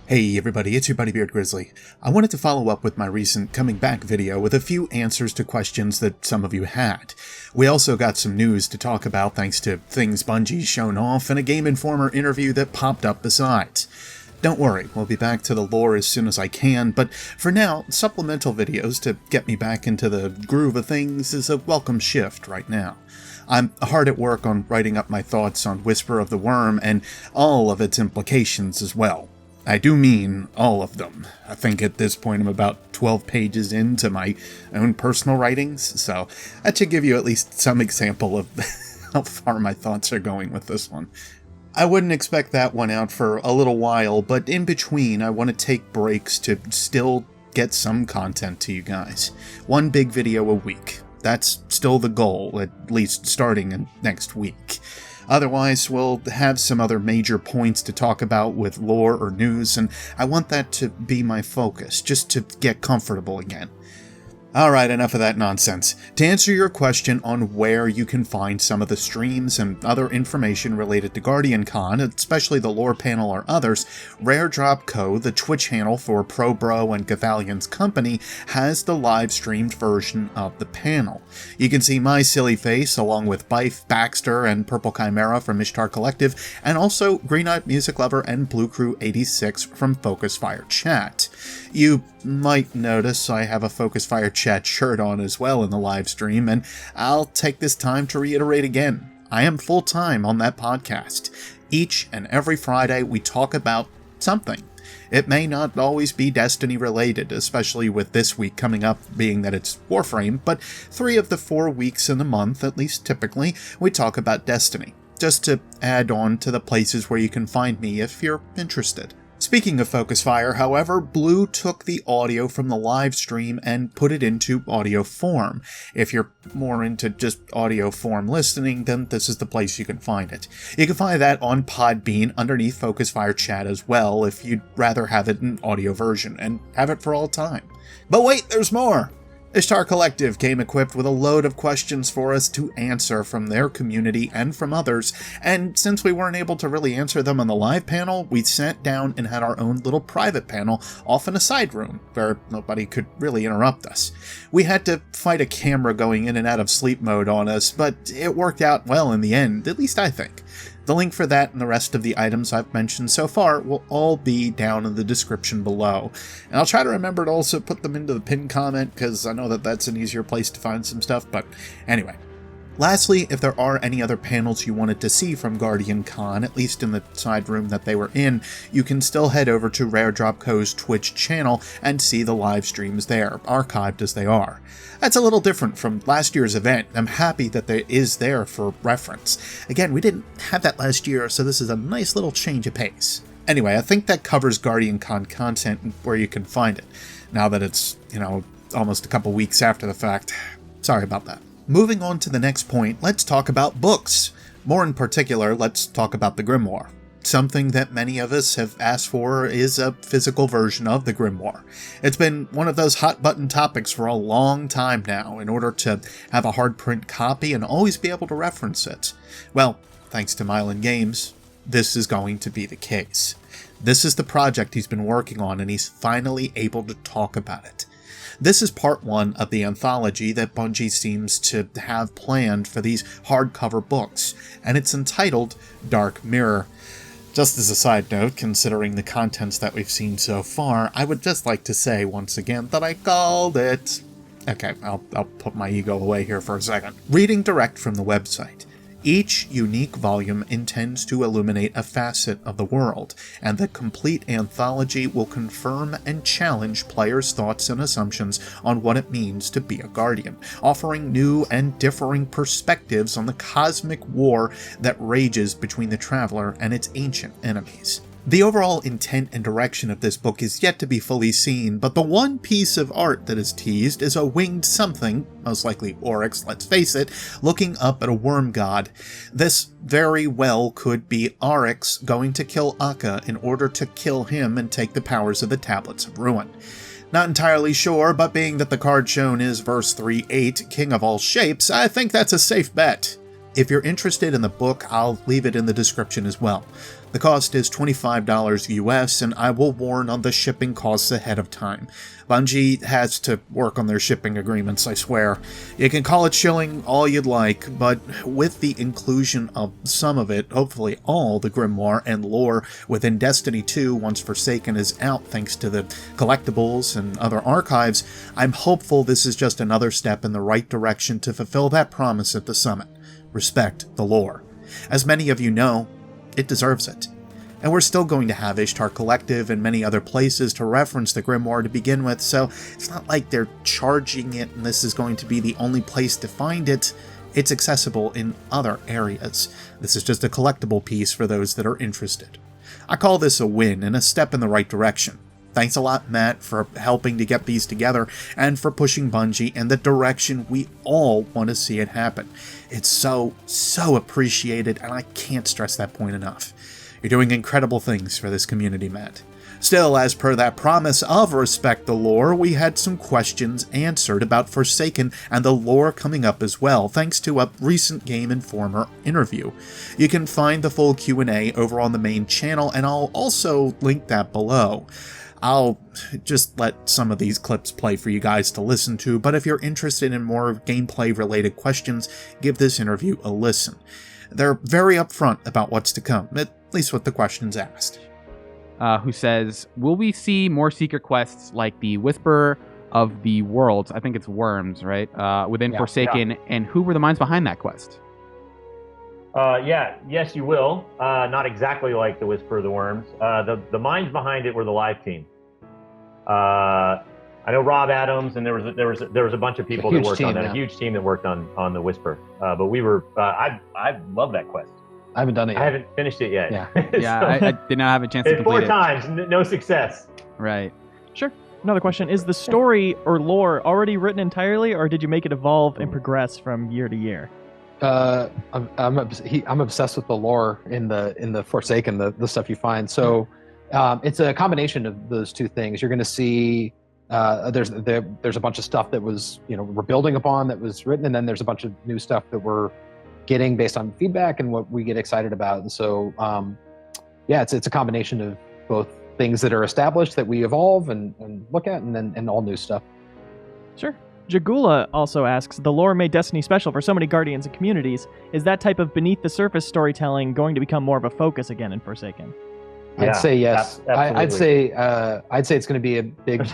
Hey everybody, it's your buddy Beard Grizzly. I wanted to follow up with my recent coming back video with a few answers to questions that some of you had. We also got some news to talk about thanks to things Bungie's shown off and a Gameinformer interview that popped up besides. Don't worry, we'll be back to the lore as soon as I can, but for now, supplemental videos to get me back into the groove of things is a welcome shift right now. I'm hard at work on writing up my thoughts on Whisper of the Worm and all of its implications as well. I do mean all of them. I think at this point I'm about 12 pages into my own personal writings, so that should give you at least some example of how far my thoughts are going with this one. I wouldn't expect that one out for a little while, but in between I want to take breaks to still get some content to you guys. One big video a week. That's still the goal, at least starting in next week. Otherwise, we'll have some other major points to talk about with lore or news, and I want that to be my focus, just to get comfortable again. Alright, enough of that nonsense. To answer your question on where you can find some of the streams and other information related to GuardianCon, especially the lore panel or others, Rare Drop Co., the Twitch handle for ProBro and Gavalion's company, has the live-streamed version of the panel. You can see my silly face along with Bife, Baxter, and Purple Chimera from Ishtar Collective, and also Green-Eyed Music Lover and Blue Crew 86 from Focus Fire Chat. You might notice I have a Focus Fire Chat shirt on as well in the live stream, and I'll take this time to reiterate again. I am full-time on that podcast. Each and every Friday we talk about something. It may not always be Destiny related, especially with this week coming up being that it's Warframe, but 3 of the 4 weeks in the month, at least typically, we talk about Destiny, just to add on to the places where you can find me if you're interested. Speaking of Focus Fire, however, Blue took the audio from the live stream and put it into audio form. If you're more into just audio form listening, then this is the place you can find it. You can find that on Podbean underneath Focus Fire Chat as well if you'd rather have it in audio version and have it for all time. But wait, there's more! Ishtar Collective came equipped with a load of questions for us to answer from their community and from others, and since we weren't able to really answer them on the live panel, we sat down and had our own little private panel off in a side room where nobody could really interrupt us. We had to fight a camera going in and out of sleep mode on us, but it worked out well in the end, at least I think. The link for that and the rest of the items I've mentioned so far will all be down in the description below. And I'll try to remember to also put them into the pinned comment, because I know that that's an easier place to find some stuff, but anyway. Lastly, if there are any other panels you wanted to see from GuardianCon, at least in the side room that they were in, you can still head over to Rare Drop Co.'s Twitch channel and see the live streams there, archived as they are. That's a little different from last year's event. I'm happy that it is there for reference. Again, we didn't have that last year, so this is a nice little change of pace. Anyway, I think that covers GuardianCon content and where you can find it, now that it's, almost a couple weeks after the fact. Sorry about that. Moving on to the next point, let's talk about books. More in particular, let's talk about the Grimoire. Something that many of us have asked for is a physical version of the Grimoire. It's been one of those hot-button topics for a long time now, in order to have a hard print copy and always be able to reference it. Well, thanks to Mylan Games, this is going to be the case. This is the project he's been working on, and he's finally able to talk about it. This is part 1 of the anthology that Bungie seems to have planned for these hardcover books, and it's entitled Dark Mirror. Just as a side note, considering the contents that we've seen so far, I would just like to say once again that I called it. Okay, I'll put my ego away here for a second. Reading direct from the website. Each unique volume intends to illuminate a facet of the world, and the complete anthology will confirm and challenge players' thoughts and assumptions on what it means to be a Guardian, offering new and differing perspectives on the cosmic war that rages between the Traveler and its ancient enemies. The overall intent and direction of this book is yet to be fully seen, but the one piece of art that is teased is a winged something, most likely Oryx, let's face it, looking up at a worm god. This very well could be Oryx going to kill Akka in order to kill him and take the powers of the Tablets of Ruin. Not entirely sure, but being that the card shown is verse 3-8, King of All Shapes, I think that's a safe bet. If you're interested in the book, I'll leave it in the description as well. The cost is $25 US, and I will warn on the shipping costs ahead of time. Bungie has to work on their shipping agreements, I swear. You can call it shilling all you'd like, but with the inclusion of some of it, hopefully all the grimoire and lore within Destiny 2 once Forsaken is out thanks to the collectibles and other archives, I'm hopeful this is just another step in the right direction to fulfill that promise at the summit. Respect the lore. As many of you know, it deserves it. And we're still going to have Ishtar Collective and many other places to reference the Grimoire to begin with, so it's not like they're charging it and this is going to be the only place to find it. It's accessible in other areas. This is just a collectible piece for those that are interested. I call this a win and a step in the right direction. Thanks a lot, Matt, for helping to get these together and for pushing Bungie in the direction we all want to see it happen. It's so appreciated, and I can't stress that point enough. You're doing incredible things for this community, Matt. Still, as per that promise of Respect the Lore, we had some questions answered about Forsaken and the lore coming up as well, thanks to a recent Gameinformer interview. You can find the full Q&A over on the main channel, and I'll also link that below. I'll just let some of these clips play for you guys to listen to, but if you're interested in more gameplay-related questions, give this interview a listen. They're very upfront about what's to come, at least what the questions asked. Who says, will we see more secret quests like the Whisperer of the Worlds, I think it's Worms, right, within Forsaken, and who were the minds behind that quest? Yes, you will. Not exactly like the Whisper of the Worms. The minds behind it were the live team. I know Rob Adams, and there was a bunch of people that worked on that. A huge team that worked on the Whisper. But we were. I love that quest. I haven't done it yet. I haven't finished it yet. Yeah, I did not have a chance to complete it. 4 times, no success. Right. Sure. Another question: is the story or lore already written entirely, or did you make it evolve and progress from year to year? I'm obsessed with the lore in the Forsaken, the stuff you find. So it's a combination of those two things. You're going to see there's a bunch of stuff that was we're building upon that was written, and then there's a bunch of new stuff that we're getting based on feedback and what we get excited about. And so it's a combination of both things that are established that we evolve and look at, and all new stuff. Sure. Jagula also asks, the lore made Destiny special for so many Guardians and communities. Is that type of beneath-the-surface storytelling going to become more of a focus again in Forsaken? I'd say yes. I'd say it's going to be a big.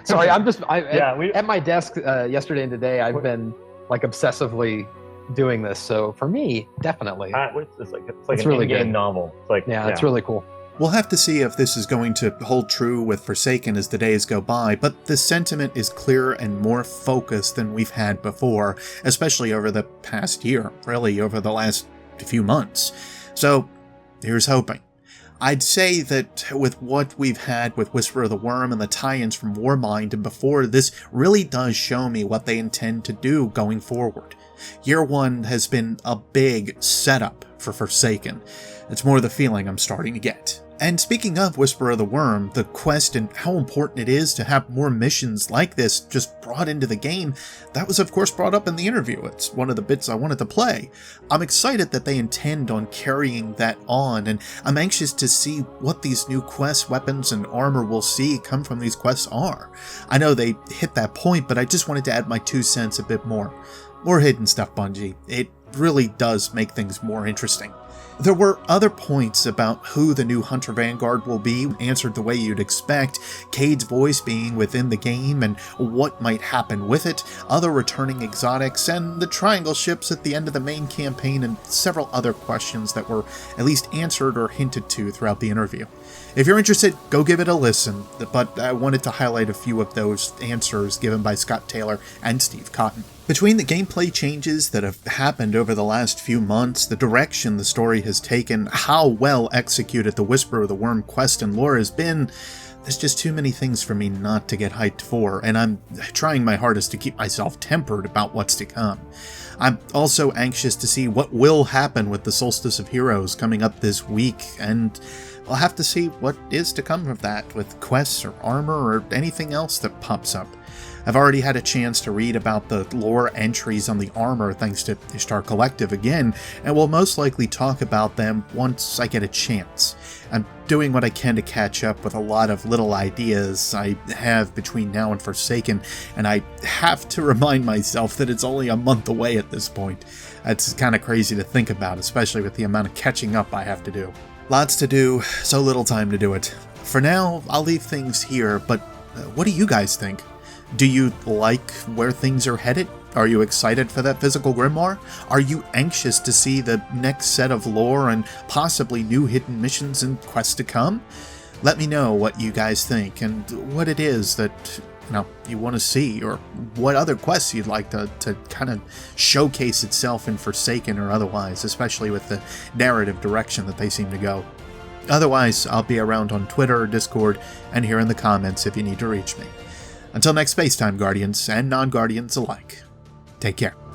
Sorry, at my desk yesterday and today. I've been like obsessively doing this. So for me, definitely. It's like an really in-game novel. It's like it's really cool. We'll have to see if this is going to hold true with Forsaken as the days go by, but the sentiment is clearer and more focused than we've had before, especially over the past year, really over the last few months. So, here's hoping. I'd say that with what we've had with Whisper of the Worm and the tie-ins from Warmind and before, this really does show me what they intend to do going forward. Year 1 has been a big setup for Forsaken. It's more the feeling I'm starting to get. And speaking of Whisper of the Worm, the quest and how important it is to have more missions like this just brought into the game, that was of course brought up in the interview. It's one of the bits I wanted to play. I'm excited that they intend on carrying that on, and I'm anxious to see what these new quests, weapons, and armor we'll see come from these quests are. I know they hit that point, but I just wanted to add my 2 cents a bit more. More hidden stuff, Bungie. It really does make things more interesting. There were other points about who the new Hunter Vanguard will be, answered the way you'd expect, Cade's voice being within the game and what might happen with it, other returning exotics, and the triangle ships at the end of the main campaign, and several other questions that were at least answered or hinted to throughout the interview. If you're interested, go give it a listen, but I wanted to highlight a few of those answers given by Scott Taylor and Steve Cotton. Between the gameplay changes that have happened over the last few months, the direction the story has taken, how well executed the Whisper of the Worm quest and lore has been, there's just too many things for me not to get hyped for, and I'm trying my hardest to keep myself tempered about what's to come. I'm also anxious to see what will happen with the Solstice of Heroes coming up this week, and we'll have to see what is to come of that with quests or armor or anything else that pops up. I've already had a chance to read about the lore entries on the armor thanks to Ishtar Collective again, and will most likely talk about them once I get a chance. I'm doing what I can to catch up with a lot of little ideas I have between now and Forsaken, and I have to remind myself that it's only a month away at this point. It's kind of crazy to think about, especially with the amount of catching up I have to do. Lots to do, so little time to do it. For now, I'll leave things here, but what do you guys think? Do you like where things are headed? Are you excited for that physical grimoire? Are you anxious to see the next set of lore and possibly new hidden missions and quests to come? Let me know what you guys think and what it is that you want to see, or what other quests you'd like to kind of showcase itself in Forsaken or otherwise, especially with the narrative direction that they seem to go. Otherwise, I'll be around on Twitter or Discord and here in the comments if you need to reach me. Until next Spacetime Guardians and non-Guardians alike, take care.